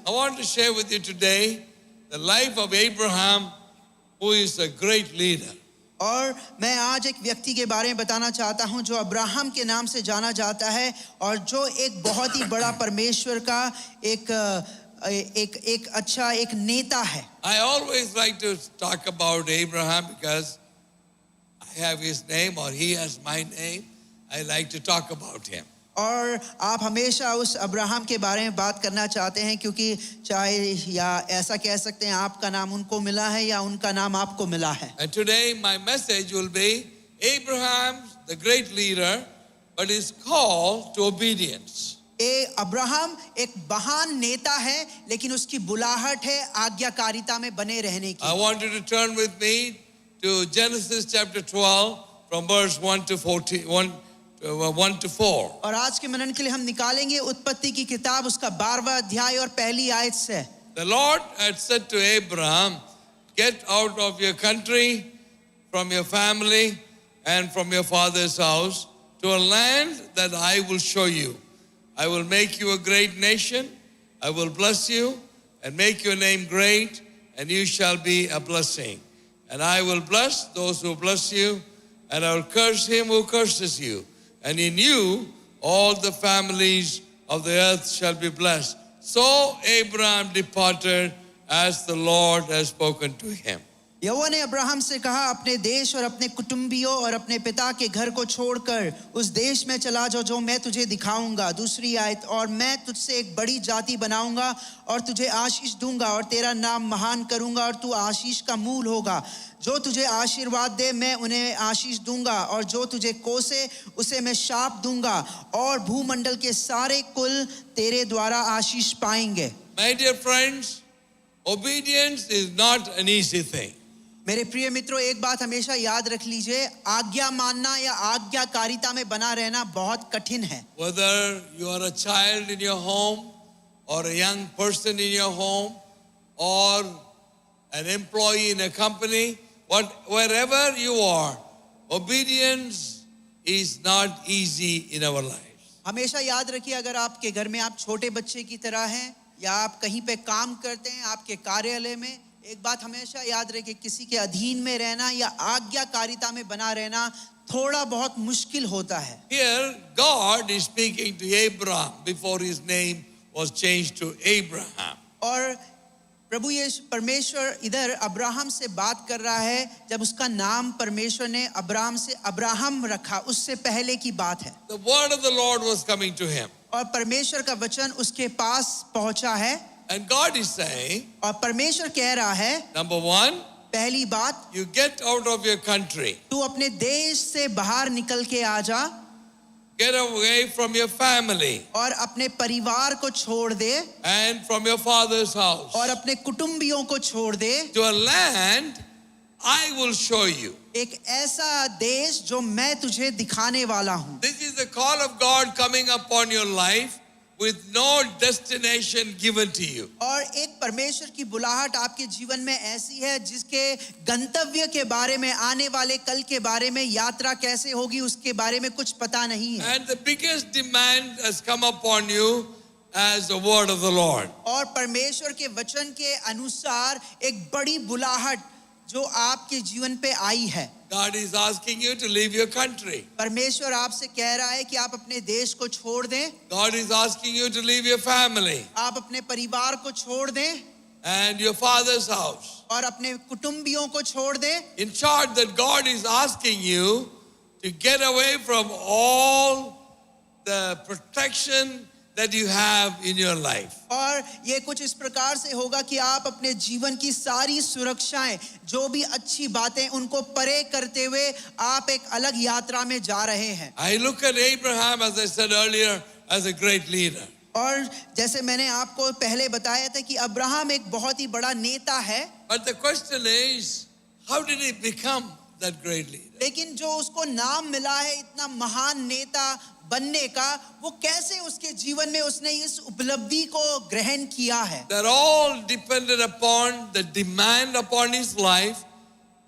I want to share with you today the life of Abraham, who is a great leader. और मैं आज एक व्यक्ति के बारे में बताना चाहता हूं जो अब्राहम के नाम से जाना जाता है और जो एक बहुत ही बड़ा परमेश्वर का एक अच्छा एक नेता है. I always like to talk about Abraham because I have his name or he has my name. I like to talk about him. और आप हमेशा उस अब्राहम के बारे में बात करना चाहते हैं क्योंकि चाहे या ऐसा कह सकते हैं आपका नाम उनको मिला है या उनका नाम आपको मिला है. And today my message will be Abraham, the great leader, but is called to obedience. Abraham एक महान नेता है लेकिन उसकी बुलाहट है आज्ञाकारिता में बने रहने की. I want you to turn with me to Genesis chapter 12 from verse 1 to 4. और आज के मनन के लिए हम निकालेंगे उत्पत्ति की किताब उसका 12वां अध्याय और पहली आयत से. The Lord had said to Abraham, get out of your country, from your family, and from your father's house, to a land that I will show you. I will make you a great nation. I will bless you and make your name great, and you shall be a blessing. And I will bless those who bless you, and I will curse him who curses you. And in you all the families of the earth shall be blessed. So Abraham departed as the Lord has spoken to him. यहोवा ने Abraham से कहा अपने देश और अपने कुटुंबियों और अपने पिता के घर को छोड़कर उस देश में चला जाओ जो मैं तुझे दिखाऊंगा. दूसरी आयत, और मैं तुझसे एक बड़ी जाति बनाऊंगा और तुझे आशीष दूंगा और तेरा नाम महान करूंगा और तू आशीष का मूल होगा. जो तुझे आशीर्वाद दे मैं उन्हें आशीष दूंगा और जो तुझे कोसे उसे मैं शाप दूंगा और भूमंडल के सारे कुल तेरे द्वारा आशीष पाएंगे. My dear friends, obedience is not an easy thing. मेरे प्रिय मित्रों, एक बात हमेशा याद रख लीजिए, आज्ञा मानना या आज्ञाकारिता में बना रहना बहुत कठिन है. Whether you are a child in your home or a young person in your home or an employee in a company, wherever you are, obedience is not easy in our lives. हमेशा याद रखिए, अगर आपके घर में आप छोटे बच्चे की तरह हैं या आप कहीं पे काम करते हैं आपके कार्यालय में, एक बात हमेशा याद रखिए, किसी के अधीन में रहना या आज्ञाकारिता में बना रहना थोड़ा बहुत मुश्किल होता है. Here God is speaking to Abraham before his name was changed to Abraham. और प्रभु यीशु परमेश्वर इधर अब्राहम से बात कर रहा है जब उसका नाम परमेश्वर ने अब्राहम से अब्राहम रखा, उससे पहले की बात है. The word of the Lord was coming to him. और परमेश्वर का वचन उसके पास पहुंचा है. And God is saying, और परमेश्वर कह रहा है, number one, पहली बात, you get out of your country. तू अपने देश से बाहर निकल के आ जा. Get away from your family. और अपने परिवार को छोड़ दे. And from your father's house. और अपने कुटुंबियों को छोड़ दे. To a land I will show you. एक ऐसा देश जो मैं तुझे दिखाने वाला हूँ. This is the call of God coming upon your life with no destination given to you. और एक परमेश्वर की बुलाहट आपके जीवन में ऐसी है जिसके गंतव्य के बारे में, आने वाले कल के बारे में, यात्रा कैसे होगी उसके बारे में कुछ पता नहीं है. And the biggest demand has come upon you as the word of the Lord. और परमेश्वर के वचन के अनुसार एक बड़ी बुलाहट जो आपके जीवन पे आई है. God is asking you to leave your country. परमेश्वर आपसे कह रहा है कि आप अपने देश को छोड़ दें. God is asking you to leave your family. आप अपने परिवार को छोड़ दें. And your father's house. और अपने कुटुंबियों को छोड़ दें. In short, that God is asking you to get away from all the protection that you have in your life. और ये कुछ इस प्रकार से होगा कि आप अपने जीवन की सारी सुरक्षाएं, जो भी अच्छी बातें, उनको परे करते हुए आप एक अलग यात्रा में जा रहे हैं. I look at Abraham, as I said earlier, as a great leader. और जैसे मैंने आपको पहले बताया था कि अब्राहम एक बहुत ही बड़ा नेता है. But the question is, how did he become that great leader? लेकिन जो उसको नाम मिला है इतना महान नेता बनने का, वो कैसे उसके जीवन में उसने इस उपलब्धि को ग्रहण किया है. They're all dependent upon the demand upon his life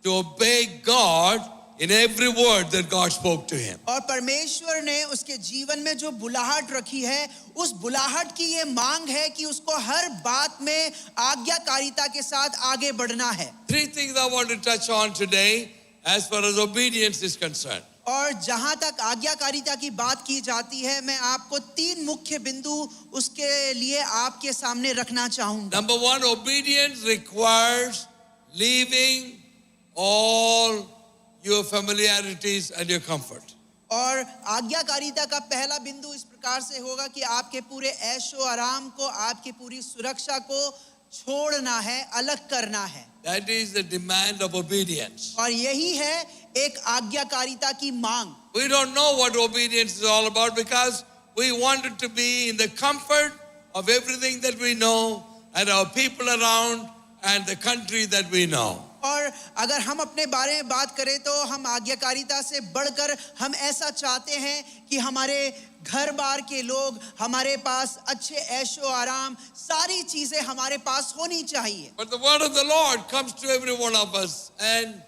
to obey God in every word that God spoke to him. और परमेश्वर ने उसके जीवन में जो बुलाहट रखी है, उस बुलाहट की ये मांग है कि उसको हर बात में आज्ञाकारिता के साथ आगे बढ़ना है। Three things I want to touch on today as far as obedience is concerned. और जहां तक आज्ञाकारिता की बात की जाती है, मैं आपको 3 मुख्य बिंदु उसके लिए आपके सामने रखना चाहूंगा। Number one, obedience requires leaving all your familiarities and your comfort. और आज्ञाकारिता का पहला बिंदु इस प्रकार से होगा कि आपके पूरे ऐशो आराम को, आपकी पूरी सुरक्षा को छोड़ना है, अलग करना है। That is the demand of obedience. और यही है एक आज्ञाकारिता की मांग। We don't know what obedience is all about because we wanted to be in the comfort of everything that we know and our people around and the country that we know. और अगर हम अपने बारे में बात करें तो हम आज्ञाकारिता से बढ़कर हम ऐसा चाहते हैं कि हमारे घर बार के लोग, हमारे पास अच्छे ऐशो आराम, सारी चीजें हमारे पास होनी चाहिए। But the word of the Lord comes to every one of us and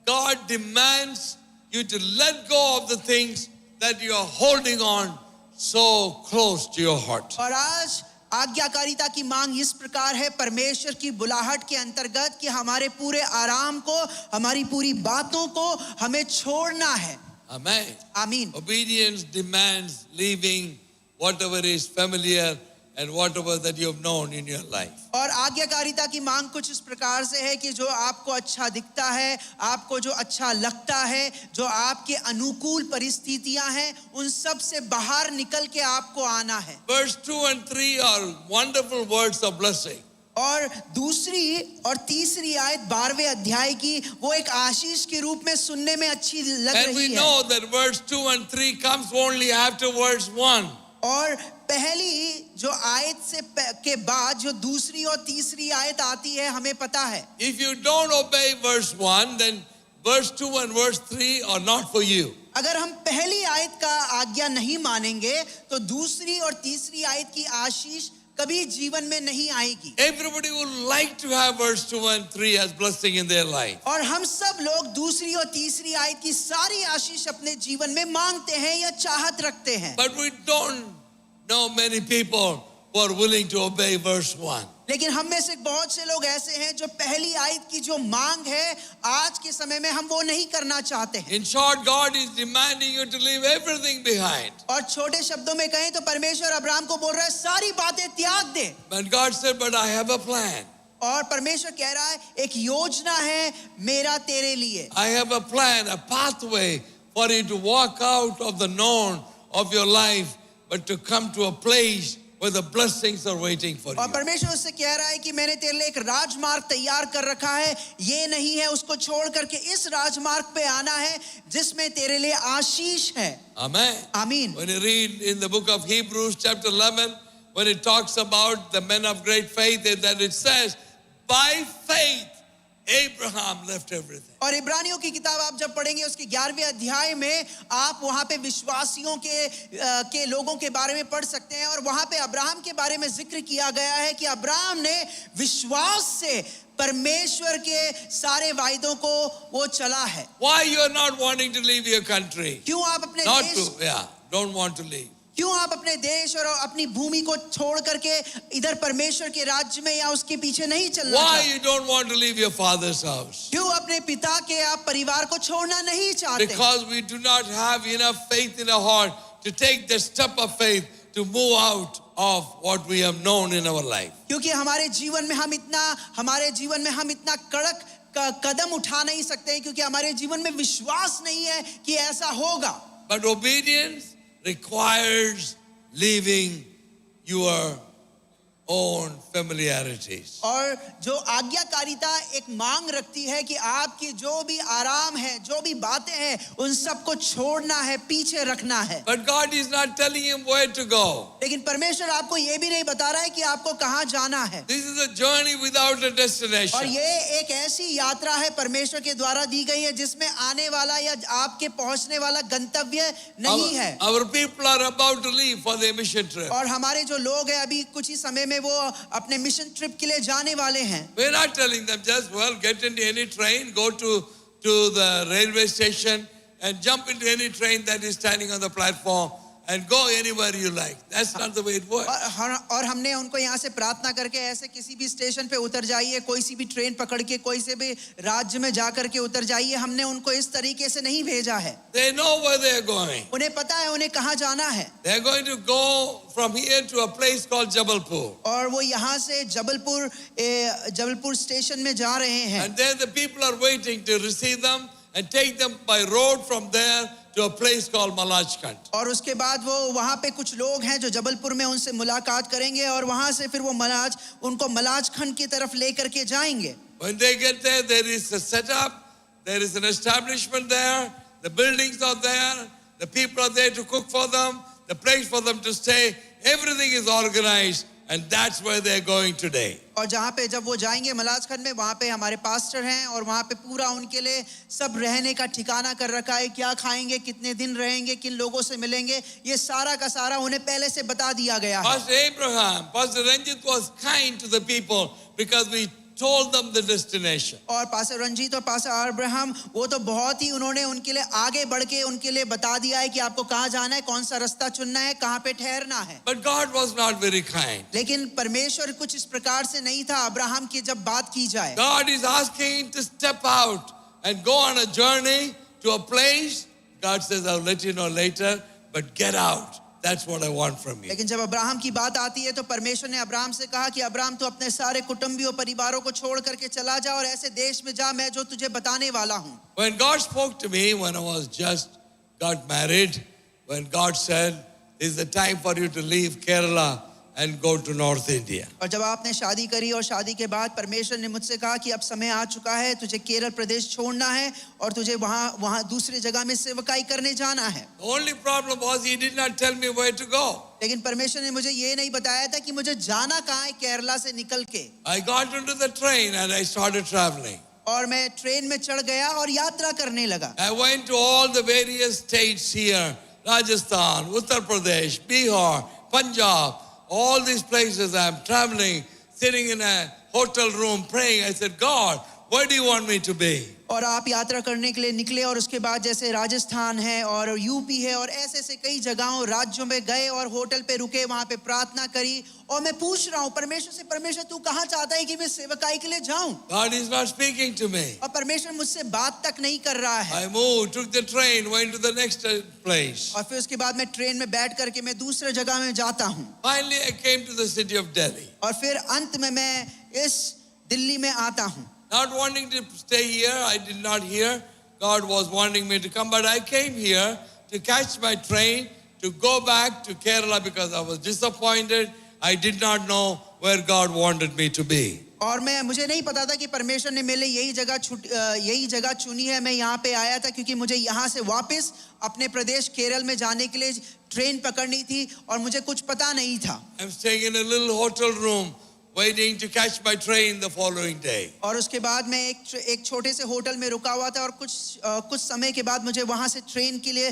God demands you to let go of the things that you are holding on so close to your heart. और आज आज्ञाकारिता की मांग इस प्रकार है, परमेश्वर की बुलाहट के अंतर्गत, कि हमारे पूरे आराम को, हमारी पूरी बातों को हमें छोड़ना है। Amen. आमीन। Obedience demands leaving whatever is familiar and whatever that you have known in your life. और आज्ञाकारिता की मांग कुछ इस प्रकार से है कि जो आपको अच्छा दिखता है, आपको जो अच्छा लगता है, जो आपके अनुकूल परिस्थितियां हैं, उन सब से बाहर निकल के आपको आना है। Verse 2 and 3 are wonderful words of blessing. और दूसरी और तीसरी आयत 12वें अध्याय की वो एक आशीष के रूप में सुनने में अच्छी लग And रही we है। know that verse 2 and 3 comes only after verse 1. और पहली जो आयत से के बाद जो दूसरी और तीसरी आयत आती है, हमें पता है। If you don't obey verse 1, then verse 2 and verse 3 are not for you. अगर हम पहली आयत का आज्ञा नहीं मानेंगे तो दूसरी और तीसरी आयत की आशीष कभी जीवन में नहीं आएगी। Everybody would like to have verse 2 and 3 as blessing in their life. और हम सब लोग दूसरी और तीसरी आयत की सारी आशीष अपने जीवन में मांगते हैं या चाहत रखते हैं। But we don't know many people who are willing to obey verse 1. लेकिन हम में से बहुत से लोग ऐसे हैं जो पहली आयत की जो मांग है, आज के समय में हम वो नहीं करना चाहते हैं। In short, God is demanding you to leave everything behind. और छोटे शब्दों में कहें तो परमेश्वर अब्राहम को बोल रहा है, सारी बातें त्याग दे। But God said, but I have a plan. और परमेश्वर कह रहा है, एक योजना है मेरा तेरे लिए। I have a plan, a pathway for you to walk out of the known of your life, but to come to a place where the blessings are waiting for और you. परमेश्वर उससे कह रहा है कि मैंने तेरे लिए एक राजमार्ग तैयार कर रखा है, ये नहीं है उसको छोड़ करके इस राजमार्ग पे आना है जिसमें तेरे लिए आशीष है। Amen. आमीन। When you read in the book of Hebrews chapter 11, when it talks about the men of great faith, that it says, by faith Abraham left everything. और इब्रानियों की किताब आप जब पढ़ेंगे उसके 11वें अध्याय में आप वहां पे विश्वासियों के लोगों के बारे में पढ़ सकते हैं। और वहां पे अब्राहम के बारे में जिक्र किया गया है कि अब्राहम ने विश्वास से परमेश्वर के सारे वायदों को वो चला है। Why you are not wanting to leave your country? क्यों आप अपने Not देश to, don't want to leave. क्यों आप अपने देश और अपनी भूमि को छोड़ करके इधर परमेश्वर के राज्य में या उसके पीछे नहीं चलना Why चाहते? you don't want to leave your father's house? क्यों अपने पिता के आप परिवार को छोड़ना नहीं चाहते? Because we do not have enough faith in our heart to take the step of faith to move out of what we have known in our life. क्योंकि हमारे जीवन में हम इतना कड़क कदम उठा नहीं सकते हैं, क्योंकि हमारे जीवन में विश्वास नहीं है कि ऐसा होगा। But obedience requires leaving your own familiarities. और जो आज्ञाकारिता एक मांग रखती है कि आपकी जो भी आराम है, जो भी बातें हैं, उन सबको छोड़ना है, पीछे रखना है। But God is not telling him where to go. लेकिन परमेश्वर आपको ये भी नहीं बता रहा है कि आपको कहाँ जाना है। This is a journey without a और destination. ये एक ऐसी यात्रा है परमेश्वर के द्वारा दी गई है जिसमें आने वाला या आपके पहुंचने वाला गंतव्य नहीं है। Our people are about to leave for their mission trip. और हमारे जो लोग हैं अभी कुछ ही समय में वो अपने मिशन ट्रिप के लिए जाने वाले हैं। We're not telling them just, well, get into any train, go to the railway station and jump into any train that is standing on the platform and go anywhere you like. That's not the way it works. और हमने उनको यहाँ से प्रार्थना करके ऐसे किसी भी स्टेशन पे उतर जाइए, कोई सी भी ट्रेन पकड़ के कोई से भी राज्य में जा करके उतर जाइए, हमने उनको इस तरीके से नहीं भेजा है. They know where they are going. उन्हें पता है उन्हें कहाँ जाना है. They are going to go from here to a place called Jabalpur. और वो यहाँ से जबलपुर स्टेशन में जा रहे हैं. And then the people are waiting to receive them and take them by road from there to a place called Malachkand. और उसके बाद वो वहाँ पे कुछ लोग हैं जो जबलपुर में उनसे मुलाकात करेंगे और वहाँ से फिर वो उनको मलाजखंड की तरफ लेकर के जाएंगे. When they get there is a setup, there is an establishment there, the buildings are there, the people are there to cook for them, the place for them to stay, everything is organized, and that's where they're going today. और जहाँ पे जब वो जाएंगे मलाजखंड में, वहाँ पे हमारे पास्टर हैं और वहाँ पे पूरा उनके लिए सब रहने का ठिकाना कर रखा है, क्या खाएंगे, कितने दिन रहेंगे, किन लोगों से मिलेंगे, ये सारा का सारा उन्हें पहले से बता दिया गया है. Pastor Ranjit was kind to the people because we told them the destination. और पास्टर रंजीत और पास्टर अब्राहम वो तो बहुत ही उन्होंने उनके लिए आगे बढ़ के उनके लिए बता दिया है कि आपको कहाँ जाना है, कौन सा रास्ता चुनना है, कहाँ पे ठहरना है. But God was not very kind. लेकिन परमेश्वर कुछ इस प्रकार से नहीं था. अब्राहम की जब बात की जाए, God is asking to step out and go on a journey to a place. God says, I'll let you know later, but get out. That's what I want from you. लेकिन जब Abraham की बात आती है तो परमेश्वर ने Abraham से कहा कि अब्राहम तू अपने सारे कुटुंबियों परिवारों को छोड़ करके चला जा और ऐसे देश में जा मैं जो तुझे बताने वाला हूँ. When God spoke to me when I was just got married, when God said, this is the time for you to leave Kerala and go to North India. और जब आपने शादी करी और शादी के बाद परमेश्वर ने मुझसे कहा कि अब समय आ चुका है, तुझे केरल प्रदेश छोड़ना है और तुझे वहाँ दूसरी जगह में सेवकाई करने जाना है. The only problem was he did not tell me where to go. लेकिन परमेश्वर ने मुझे ये नहीं बताया था कि मुझे जाना कहाँ है केरला से निकल के. I got into the train and I started traveling. और मैं ट्रेन में चढ़ गया और यात्रा करने लगा. I went to all the various states here, Rajasthan, Uttar Pradesh, Bihar, Punjab, all these places I'm traveling, sitting in a hotel room praying. I said, God, where do you want me to be? और आप यात्रा करने के लिए निकले और उसके बाद जैसे राजस्थान है और यूपी है और ऐसे कई जगहों राज्यों में गए और होटल पे रुके, वहाँ पे प्रार्थना करी और मैं पूछ रहा हूँ परमेश्वर से, परमेश्वर तू कहाँ चाहता है कि मैं सेवकाई के लिए जाऊँ? God is not speaking to me. और परमेश्वर मुझसे बात तक नहीं कर रहा है. I moved, took the train, went to the next place. और फिर उसके बाद मैं ट्रेन में बैठ करके मैं दूसरे जगह में जाता हूँ. Finally, I came to the city of Delhi. और फिर अंत में मैं इस दिल्ली में आता हूँ. Not wanting to stay here, I did not hear. God was wanting me to come, but I came here to catch my train to go back to Kerala because I was disappointed. I did not know where God wanted me to be. और मुझे नहीं पता था कि परमेश्वर ने मेरे लिए यही जगह चुनी है. मैं यहाँ पे आया था क्योंकि मुझे यहाँ से वापस अपने प्रदेश केरल में जाने के लिए ट्रेन पकड़नी थी और मुझे कुछ पता नहीं था. I'm staying in a little hotel room, waiting to catch my train the following day. और उसके बाद मैं एक छोटे से होटल में रुका हुआ था और कुछ समय के बाद मुझे वहाँ से ट्रेन के लिए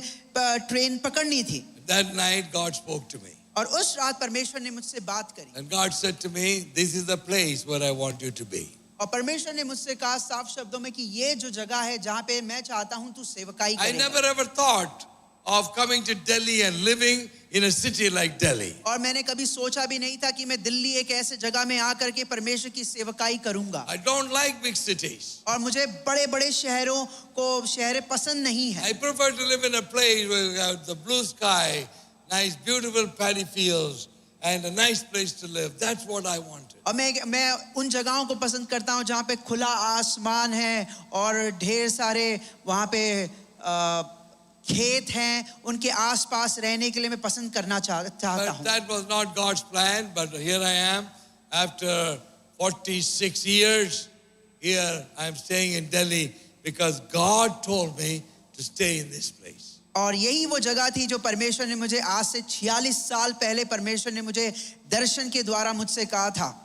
ट्रेन पकड़नी थी. That night God spoke to me. और उस रात परमेश्वर ने मुझसे बात करी. And God said to me, this is the place where I want you to be. और परमेश्वर ने मुझसे कहा साफ शब्दों में कि ये जो जगह है जहाँ पे मैं चाहता हूँ तू सेवकाई करेगा. I never ever thought of coming to Delhi and living in a city like Delhi. और मैंने कभी सोचा भी नहीं था कि मैं दिल्ली एक ऐसे जगह में आकर के परमेश्वर की सेवकाई करूंगा. I don't like big cities. और मुझे बड़े-बड़े शहरें पसंद नहीं है. I prefer to live in a place where you have the blue sky, nice beautiful paddy fields and a nice place to live. That's what I wanted. और मैं उन जगहों को पसंद करता हूँ जहाँ पे खुला आसमान है और ढेर सारे वहाँ पे खेत हैं, उनके आसपास रहने के लिए मैं पसंद करना चाहता हूँ. But that was not God's plan, but here I am after 46 years. Here I am staying in Delhi because God told me to stay in this place. और यही वो जगह थी जो परमेश्वर ने मुझे आज से 46 साल पहले परमेश्वर ने मुझे दर्शन के द्वारा मुझसे कहा था.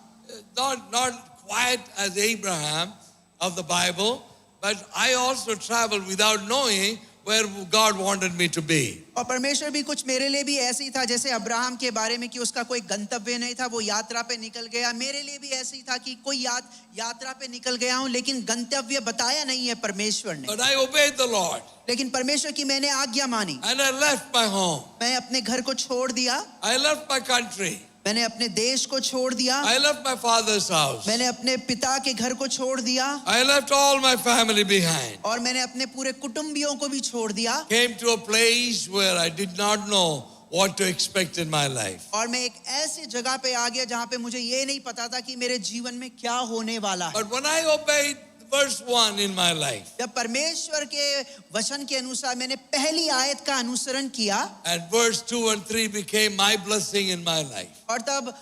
Not quite as Abraham of the Bible, but I also traveled without knowing where God wanted me to be. और परमेश्वर भी कुछ मेरे लिए भी ऐसे ही था, जैसे अब्राहम के बारे में कि उसका कोई गंतव्य नहीं था, वो यात्रा पे निकल गया। मेरे लिए भी ऐसे ही था कि कोई यात्रा पे निकल गया हूं, लेकिन गंतव्य बताया नहीं है परमेश्वर ने। But I obeyed the Lord लेकिन परमेश्वर की मैंने आज्ञा मानी। and I left my home. मैं अपने घर को छोड़ दिया, I left my country. मैंने अपने देश को छोड़ दिया, I left my father's house. मैंने अपने पिता के घर को छोड़ दिया, I left all my family behind. और मैंने अपने पूरे कुटुंबियों को भी छोड़ दिया। Came to a place where I did not know what to expect in my life. और मैं एक ऐसी जगह पे आ गया जहां पे मुझे ये नहीं पता था कि मेरे जीवन में क्या होने वाला है। But when I obeyed verse 1 in my life, जब परमेश्वर के वचन के अनुसार मैंने पहली आयत का अनुसरण किया, and verse 2 and 3 became my blessing in my life. और तब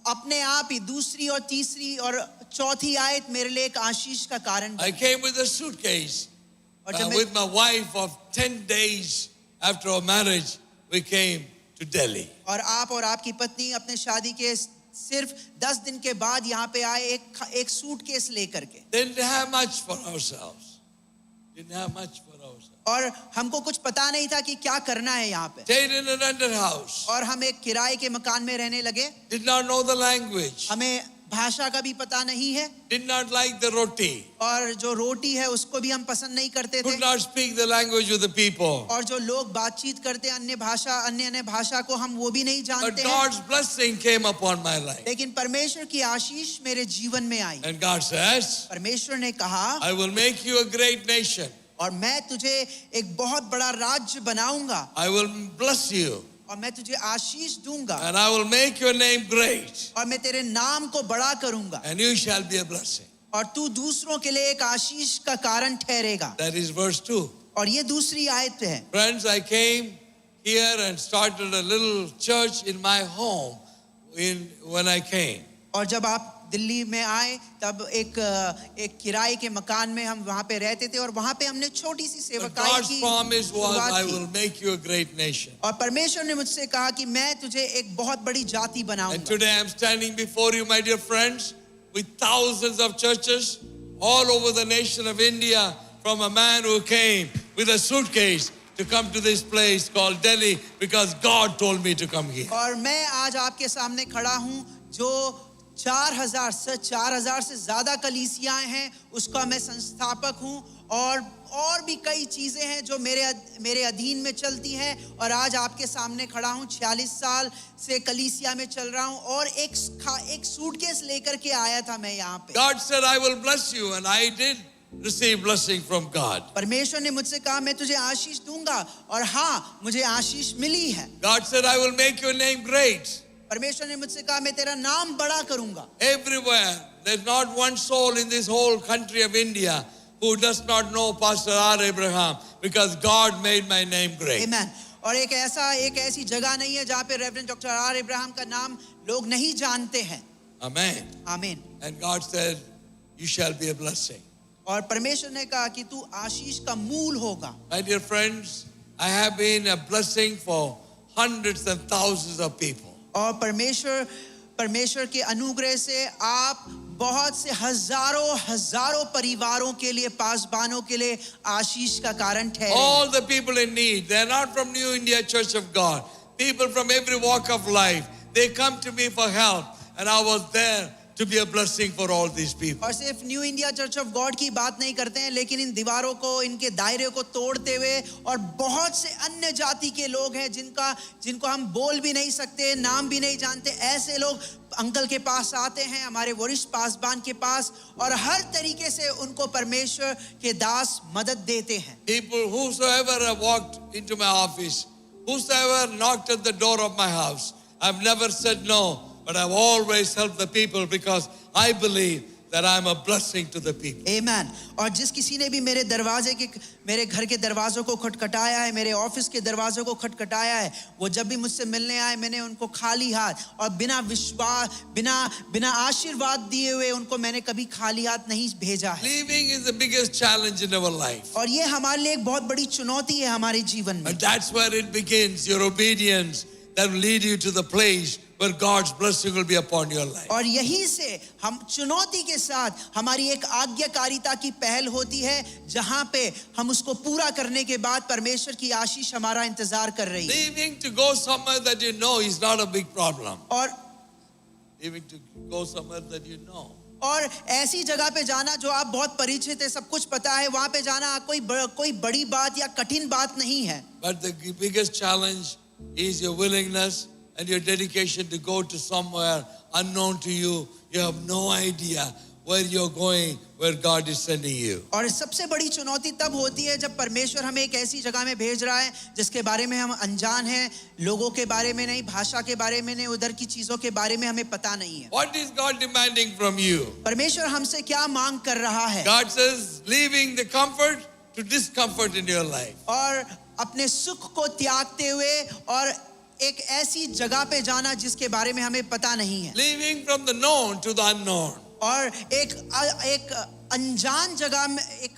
अपने आप ही दूसरी और तीसरी और चौथी आयत मेरे लिए एक आशीष का कारण I बनी। came with a suitcase और जब मैं with my wife of 10 days after our marriage, we came to Delhi. और आप और आपकी पत्नी अपने शादी के सिर्फ 10 दिन के बाद यहाँ पे आए एक सूटकेस लेकर के। Didn't have much for ourselves. Didn't have much for ourselves. और हमको कुछ पता नहीं था कि क्या करना है यहाँ पे। Stayed in a rented house. और हम एक किराए के मकान में रहने लगे। Did not know the language. हमें भाषा का भी पता नहीं है, Did not like the roti. और जो रोटी है उसको भी हम पसंद नहीं करते थे, Could not speak the language of the people. और जो लोग बातचीत करते हैं अन्य भाषा को हम वो भी नहीं But जानते हैं। God's blessing came upon my life. लेकिन परमेश्वर की आशीष मेरे जीवन में आई। And God says, परमेश्वर ने कहा, I will make you a great nation. और मैं तुझे एक बहुत बड़ा राज्य बनाऊंगा, I will bless you. और मैं तुझे आशीष दूंगा, And I will make your name great. और मैं तेरे नाम को बड़ा करूंगा, And you shall be a blessing. और तू दूसरों के लिए एक आशीष का कारण ठहरेगा। That is verse 2. और ये दूसरी आयत है। Friends, I came here and started a little church in my home when I came. और जब आप दिल्ली में आए तब एक किराए के मकान में हम वहाँ पे रहते थे, और वहाँ पे हमने छोटी सी But सेवकाई God's की promise was, शुरुआत I की। will make you a great nation. और परमेश्वर ने मुझसे कहा कि मैं तुझे एक बहुत बड़ी जाति And बनाऊंगा। today I'm standing before you, my dear friends, with thousands of churches all over the nation of India, from a man who came with a suitcase to come to this place called Delhi because God told me to come here. और मैं आज आपके सामने खड़ा हूँ जो 4,000 से ज्यादा कलीसियाएं हैं, उसका मैं संस्थापक हूँ, और भी कई चीजें हैं जो मेरे अधीन में चलती हैं, और आज आपके सामने खड़ा हूँ। 46 साल से कलीसिया में चल रहा हूँ, और एक सूटकेस लेकर के आया था मैं यहाँ पे। God said, I will bless you, and I did receive blessing from God. परमेश्वर ने मुझसे कहा मैं तुझे आशीष दूंगा, और हाँ, मुझे आशीष मिली है। God said, I will make your name great. परमेश्वर ने मुझसे कहा मैं तेरा नाम बड़ा करूंगा। Everywhere, there's not one soul in this whole country of India who does not know Pastor R. Abraham, because God made my name great. Amen. और एक ऐसी जगह नहीं है जहाँ पे रेवरेंड डॉक्टर आर इब्राहिम का नाम लोग नहीं जानते हैं। Amen. आमीन। And God said, you shall be a blessing. और परमेश्वर ने कहा कि तू आशीष का मूल होगा। My dear friends, I have been a blessing for hundreds and thousands of people. और परमेश्वर के अनुग्रह से आप बहुत से हजारों परिवारों के लिए, पासबानों के लिए आशीष का कारण ठहरे। All the people in need, they're not from New India Church of God. People from every walk of life, they come to me for help, and I was there to be a blessing for all these people. और सिर्फ new India church of God की बात नहीं करते हैं, लेकिन इन दीवारों को, इनके दायरे को तोड़ते हुए, और बहुत से अन्य जाति के लोग हैं जिनको हम बोल भी नहीं सकते, नाम भी नहीं जानते, ऐसे लोग अंकल के पास आते हैं, हमारे वरिष्ठ पासबान के पास, और हर तरीके से उनको परमेश्वर के दास मदद देते हैं। People whosoever have walked into my office, whosoever knocked at the door of my house, I've never said no, but I've always helped the people because I believe that I'm a blessing to the people. Amen. और जिस किसी ने भी मेरे घर के दरवाजों को खटखटाया है, मेरे ऑफिस के दरवाजों को खटखटाया है, वो जब भी मुझसे मिलने आए, मैंने उनको खाली हाथ और बिना आशीर्वाद दिए हुए उनको मैंने कभी खाली हाथ नहीं भेजा है। Living is the biggest challenge in our life. और ये हमारे लिए एक बहुत बड़ी चुनौती है हमारे जीवन में। And that's where it begins, your obedience, that will lead you to the place where God's blessing will be upon your life. और यहीं से हम चुनौती के साथ हमारी एक आज्ञाकारिता की पहल होती है, जहां पे हम उसको पूरा करने के बाद परमेश्वर की आशीष हमारा इंतजार कर रही है. Leaving to go somewhere that you know is not a big problem. और Leaving to go somewhere that you know. और ऐसी जगह पे जाना जो आप बहुत परिचित है, सब कुछ पता है, वहां पे जाना कोई बड़ी बात या कठिन बात नहीं है. But the biggest challenge is your willingness and your dedication to go to somewhere unknown to you. You have no idea where you're going, where God is sending you. और सबसे बड़ी चुनौती तब होती है जब परमेश्वर हमें एक ऐसी जगह में भेज रहा है जिसके बारे में हम अनजान हैं, लोगों के बारे में नहीं, भाषा के बारे में नहीं, उधर की चीजों के बारे में हमें पता नहीं है. What is God demanding from you? परमेश्वर हमसे क्या मांग कर रहा है? God says, leaving the comfort to discomfort in your life. और अपने सुख को त्यागते हुए और एक ऐसी जगह पे जाना जिसके बारे में हमें पता नहीं है. Leaving from the known to the unknown. और एक अनजान जगह में, एक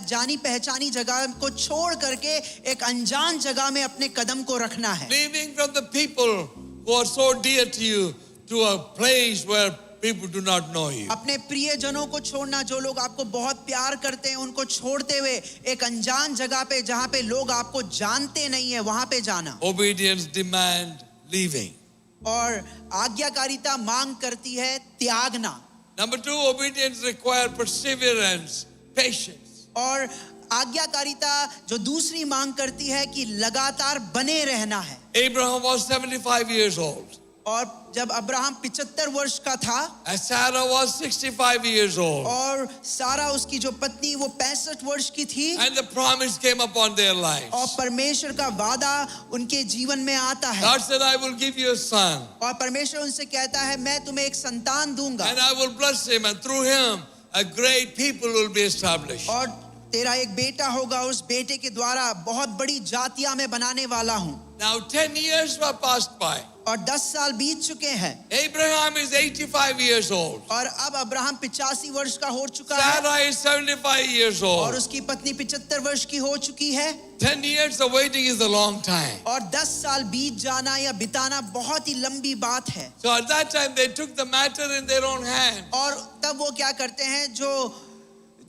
जानी पहचानी जगह को छोड़ करके एक अनजान जगह में अपने कदम को रखना है. Leaving from the people who are so dear to you to a place where people do not know you. अपने प्रियजनों को छोड़ना, जो लोग आपको बहुत प्यार करते हैं, उनको छोड़ते हुए एक अनजान जगह पे जहां पे लोग आपको जानते नहीं है, वहां पे जाना. Obedience demand leaving. और आज्ञाकारिता मांग करती है त्यागना. Number 2, obedience requires perseverance, patience. और आज्ञाकारिता जो दूसरी मांग करती है कि लगातार बने रहना है. Abraham was 75 years old. और जब अब्राहम 75 वर्ष का था, And Sarah was 65 years old. और सारा उसकी जो पत्नी वो 65 वर्ष की थी, And the promise came upon their lives. और परमेश्वर का वादा उनके जीवन में आता है. God said, I will give you a son. और परमेश्वर उनसे कहता है, मैं तुम्हें एक संतान दूंगा And I will bless him, and through him a great people will be established. और तेरा एक बेटा होगा, उस बेटे के द्वारा बहुत बड़ी जातियां मैं बनाने वाला हूं. Now 10 years were passed by. और 10 साल बीत चुके हैं. Abraham is 85 years old. और अब अब्राहम 85 वर्ष का हो चुका है, Sarah is 75 years और old. उसकी पत्नी 75 वर्ष की हो चुकी है. 10 years of waiting is a long time. और 10 साल बीत जाना या बिताना बहुत ही लंबी बात है. So at that time they took the matter in their own hand. और तब वो क्या करते हैं,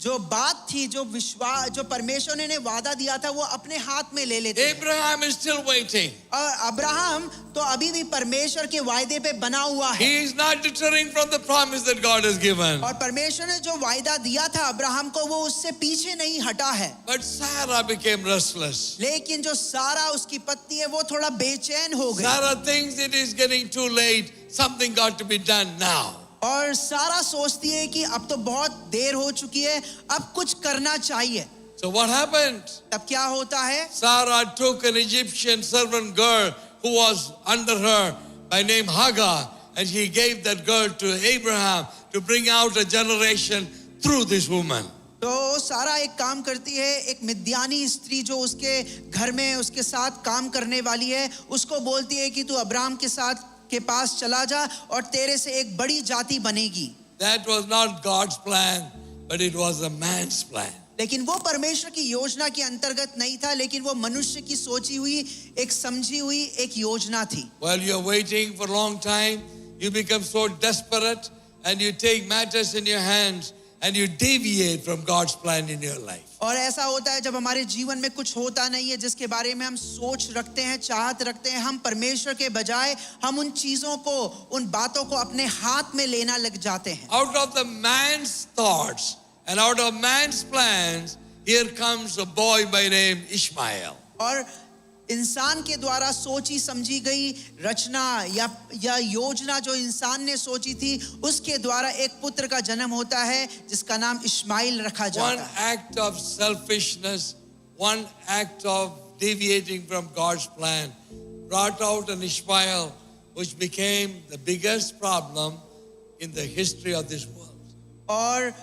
जो बात थी, जो विश्वास, जो परमेश्वर ने वादा दिया था, वो अपने हाथ में ले लेते हैं. Abraham is still waiting. और अब्राहम तो अभी भी परमेश्वर के वायदे पे बना हुआ है. He is not deterring from the promise that God has given. और परमेश्वर ने जो वायदा दिया था अब्राहम को, वो उससे पीछे नहीं हटा है. But Sarah became restless. लेकिन जो सारा उसकी पत्नी है, वो थोड़ा बेचैन हो गई. Sarah thinks it is getting too late. Something got to be done now. और सारा सोचती है कि अब तो बहुत देर हो चुकी है, अब कुछ करना चाहिए. So what happened? तब क्या होता है? Sarah took an Egyptian servant girl who was under her by name Hagar, and he gave that girl to Abraham to bring out a generation through this woman. तो सारा एक काम करती है, एक मिद्यानी स्त्री जो उसके घर में उसके साथ काम करने वाली है, उसको बोलती है कि तू अब्राहम के पास चला जा और तेरे से एक बड़ी जाति बनेगी. That was not God's plan, but it was a man's plan. लेकिन वो परमेश्वर की योजना के अंतर्गत नहीं था, लेकिन वो मनुष्य की सोची हुई, एक समझी हुई एक योजना थी. While you're waiting for a long time, you become so desperate and you take matters in your hands and you deviate from God's plan in your life. और ऐसा होता है जब हमारे जीवन में कुछ होता नहीं है जिसके बारे में हम सोच रखते हैं, चाहत रखते हैं, हम परमेश्वर के बजाय हम उन चीजों को, उन बातों को अपने हाथ में लेना लग जाते हैं. Out of the man's thoughts and out of man's plans, here comes a boy by name Ishmael. और इंसान के द्वारा सोची समझी गई रचना या योजना जो इंसान ने सोची थी, उसके द्वारा एक पुत्र का जन्म होता है जिसका नाम इश्माइल रखा जाता One है. act of selfishness, one act of deviating from God's plan brought out an Ishmael which became the biggest problem in the history of this world. और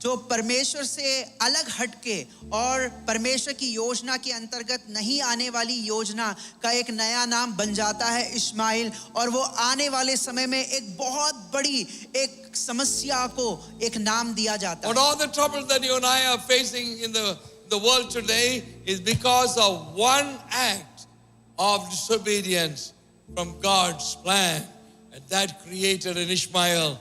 जो परमेश्वर से अलग हटके और परमेश्वर की योजना के अंतर्गत नहीं आने वाली योजना का एक नया नाम बन जाता है इश्माइल. और वो आने वाले समय में एक बहुत बड़ी एक समस्या को एक नाम दिया जाता है. But all the trouble that you and I are facing in the world today is because of one act of disobedience from God's plan. And that created an Ishmael,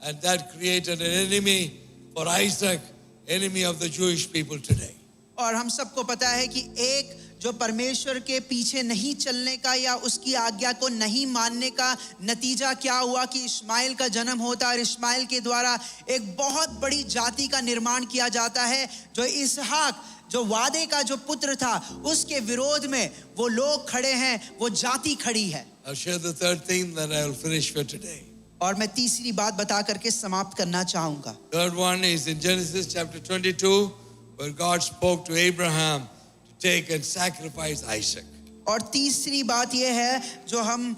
and that created an enemy for Isaac, enemy of the Jewish people today. और हम सबको पता है कि एक जो परमेश्वर के पीछे नहीं चलने का या उसकी आज्ञा को नहीं मानने का नतीजा क्या हुआ कि इश्माइल का जन्म होता है और इश्माइल के द्वारा एक बहुत बड़ी जाति का निर्माण किया जाता है जो इसहाक जो वादे का जो पुत्र था उसके विरोध में वो लोग खड़े हैं, वो जाति खड़ी है। I'll share the third thing, then I will finish for today. और मैं तीसरी बात बता करके समाप्त करना चाहूंगा। Third one is in Genesis chapter 22, where God spoke to Abraham to take and sacrifice Isaac. और तीसरी बात यह है जो हम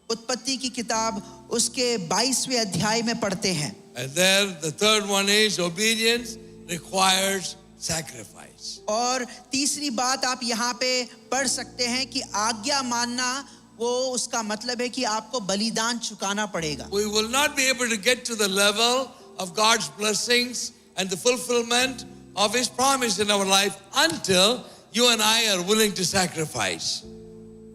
उत्पत्ति की किताब उसके 22वें अध्याय में पढ़ते हैं। And there the third one is obedience requires sacrifice. और तीसरी बात आप यहाँ पे पढ़ सकते हैं कि आज्ञा मानना वो उसका मतलब है कि आपको बलिदान चुकाना पड़ेगा। We will not be able to get to the level of God's blessings and the fulfillment of His promise in our life until you and I are willing to sacrifice.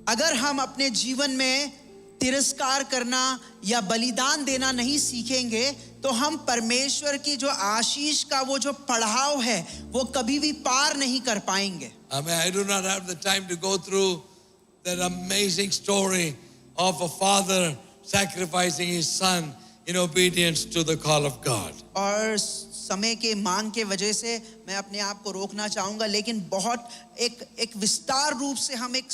अगर हम अपने जीवन में तिरस्कार करना या बलिदान देना नहीं सीखेंगे तो हम परमेश्वर की जो आशीष का वो जो पड़ाव है वो कभी भी पार नहीं कर पाएंगे। I mean, I do not have the time to go through that amazing story of a father sacrificing his son in obedience to the call of God. और समय के मांग के वजह से मैं अपने आप को रोकना चाहूंगा, लेकिन बहुत एक विस्तार रूप से हम एक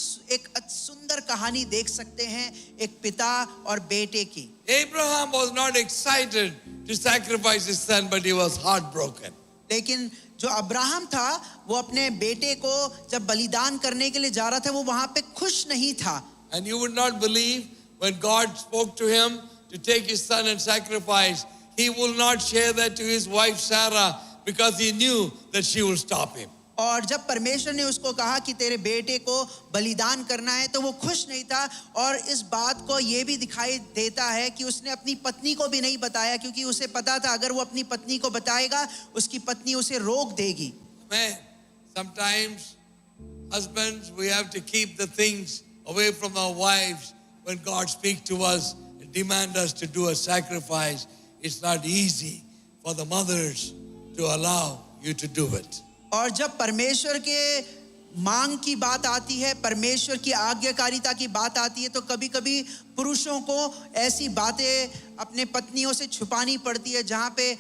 सुंदर कहानी देख सकते हैं एक पिता और बेटे की। Abraham was not excited to sacrifice his son, but he was heartbroken. लेकिन जो अब्राहम था वो अपने बेटे को जब बलिदान करने के लिए जा रहा था वो वहां पे खुश नहीं था। And you would not believe when God spoke to him to take his son and sacrifice, he will not share that to his wife Sarah because he knew that she will stop him. और जब परमेश्वर ने उसको कहा कि तेरे बेटे को बलिदान करना है तो वो खुश नहीं था, और इस बात को ये भी दिखाई देता है कि उसने अपनी पत्नी को भी नहीं बताया क्योंकि उसे पता था अगर वो अपनी पत्नी को बताएगा उसकी पत्नी उसे रोक देगी। Man, sometimes husbands, we have to keep the things away from our wives when God speaks to us and demand us to do a sacrifice. It's not easy for the mothers to allow you to do it. और जब परमेश्वर के मांग की बात आती है, परमेश्वर की आज्ञाकारिता की बात आती है तो कभी-कभी पुरुषों को ऐसी बातें अपने पत्नियों से छुपानी पड़ती है जहाँ पे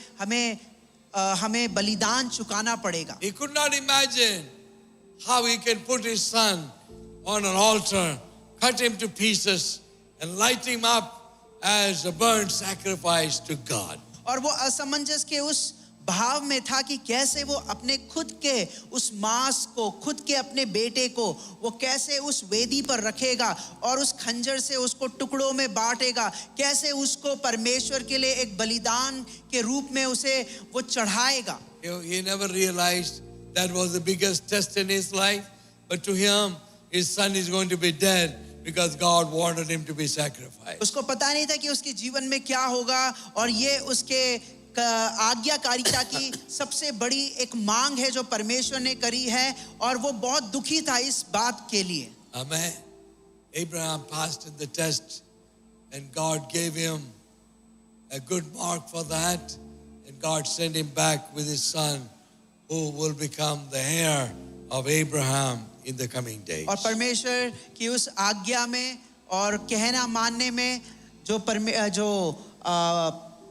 हमें बलिदान चुकाना पड़ेगा। He could not imagine how he can put his son on an altar, cut him to pieces and light him up as a burnt sacrifice to God. और वो असमंजस के उस भाव में था कि कैसे वो अपने खुद के उस मांस को, खुद के अपने बेटे को वो कैसे उस वेदी पर रखेगा और उस खंजर से उसको टुकड़ों में बांटेगा, कैसे उसको परमेश्वर के लिए एक बलिदान के रूप में उसे वो चढ़ाएगा। He never realized that was the biggest test in his life, but to him his son is going to be dead because God wanted him to be sacrificed. उसको पता नहीं था कि उसके जीवन में क्या होगा, और ये उसके आज्ञाकारिता की सबसे बड़ी एक मांग है जो परमेश्वर ने करी है, और वो बहुत दुखी था इस बात के लिए। Amen. Abraham passed in the test and God gave him a good mark for that, and God sent him back with his son who will become the heir of Abraham in the coming days. और परमेश्वर की उस आज्ञा में और कहना मानने में जो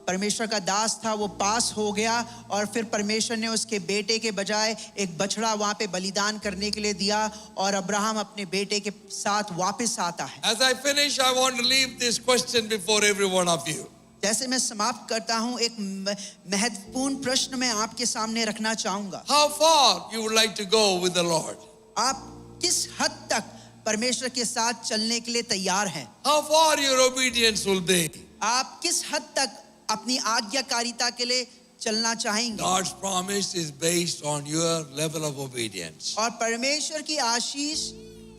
परमेश्वर का दास था वो पास हो गया, और फिर परमेश्वर ने उसके बेटे के बजाय एक बछड़ा वहां पे बलिदान करने के लिए दिया, और अब्राहम अपने बेटे के साथ वापस आता है। As I finish, I want to leave this question before every one of you. जैसे मैं समाप्त करता हूं, एक महत्वपूर्ण प्रश्न मैं आपके सामने रखना चाहूंगा। How far you would like to go with the Lord? आप किस हद तक परमेश्वर के साथ चलने के लिए तैयार हैं? How far your obedience will be? आप किस हद तक अपनी आज्ञाकारिता के लिए चलना चाहेंगे? God's promise is based on your level of obedience. और परमेश्वर की आशीष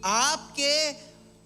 आपके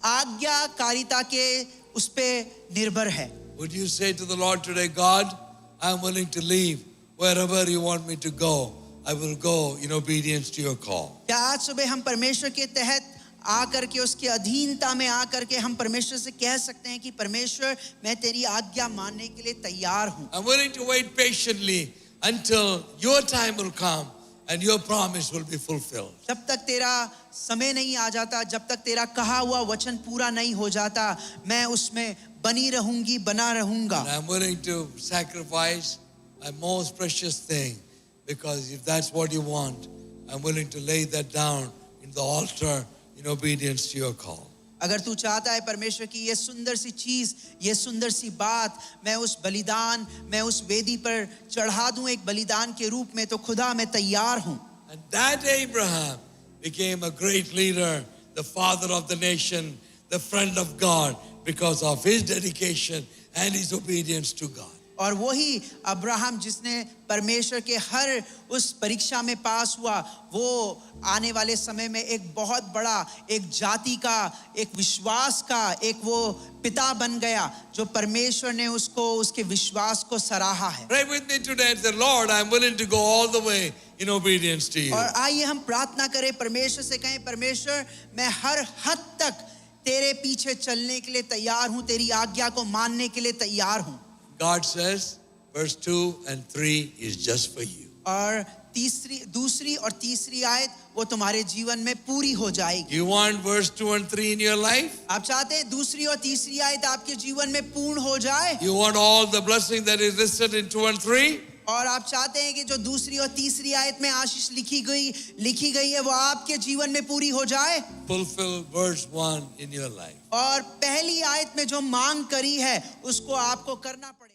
आज्ञाकारिता के उस पे निर्भर है। Would you say to the Lord today, God, I'm willing to leave wherever you want me to go. I will go in obedience to your call. क्या आज सुबह हम परमेश्वर के तहत आकर के उसके अधीनता में आकर के हम परमेश्वर से कह सकते हैं कि परमेश्वर मैं तेरी आज्ञा मानने के लिए तैयार हूँ. I'm willing to wait patiently until your time will come and your promise will be fulfilled. जब तक तेरा समय नहीं आ जाता, जब तक तेरा कहा हुआ वचन पूरा नहीं हो जाता, मैं उसमें बनी रहूंगी, बना रहूंगा. And I'm willing to sacrifice my most precious thing, because if that's what you want, I'm willing to lay that down in the altar in obedience to your call. अगर तू चाहता है परमेश्वर की ये सुंदर सी चीज, ये सुंदर सी बात, मैं उस बलिदान, मैं उस वेदी पर चढ़ा दूं एक बलिदान के रूप में, तो खुदा मैं तैयार हूं. And that Abraham became a great leader, the father of the nation, the friend of God, because of his dedication and his obedience to God. और वही अब्राहम जिसने परमेश्वर के हर उस परीक्षा में पास हुआ, वो आने वाले समय में एक बहुत बड़ा एक जाति का, एक विश्वास का, एक वो पिता बन गया जो परमेश्वर ने उसको, उसके विश्वास को सराहा है. Pray with me today and say, Lord, I'm willing to go all the way in obedience to you. और आइए हम प्रार्थना करें, परमेश्वर से कहें, परमेश्वर मैं हर हद तक तेरे पीछे चलने के लिए तैयार हूं, तेरी आज्ञा को मानने के लिए तैयार हूं. God says, verse 2 and 3 is just for you. और दूसरी और तीसरी आयत वो तुम्हारे जीवन में पूरी हो जाएगी. You want verse 2 and 3 in your life? आप चाहते हैं दूसरी और तीसरी आयत आपके जीवन में पूर्ण हो जाए? You want all the blessing that is listed in 2 and 3? और आप चाहते हैं कि जो दूसरी और तीसरी आयत में आशीष लिखी गई है वो आपके जीवन में पूरी हो जाए? Fulfill verse 1 in your life. और पहली आयत में जो मांग करी है उसको आपको करना पड़ेगा.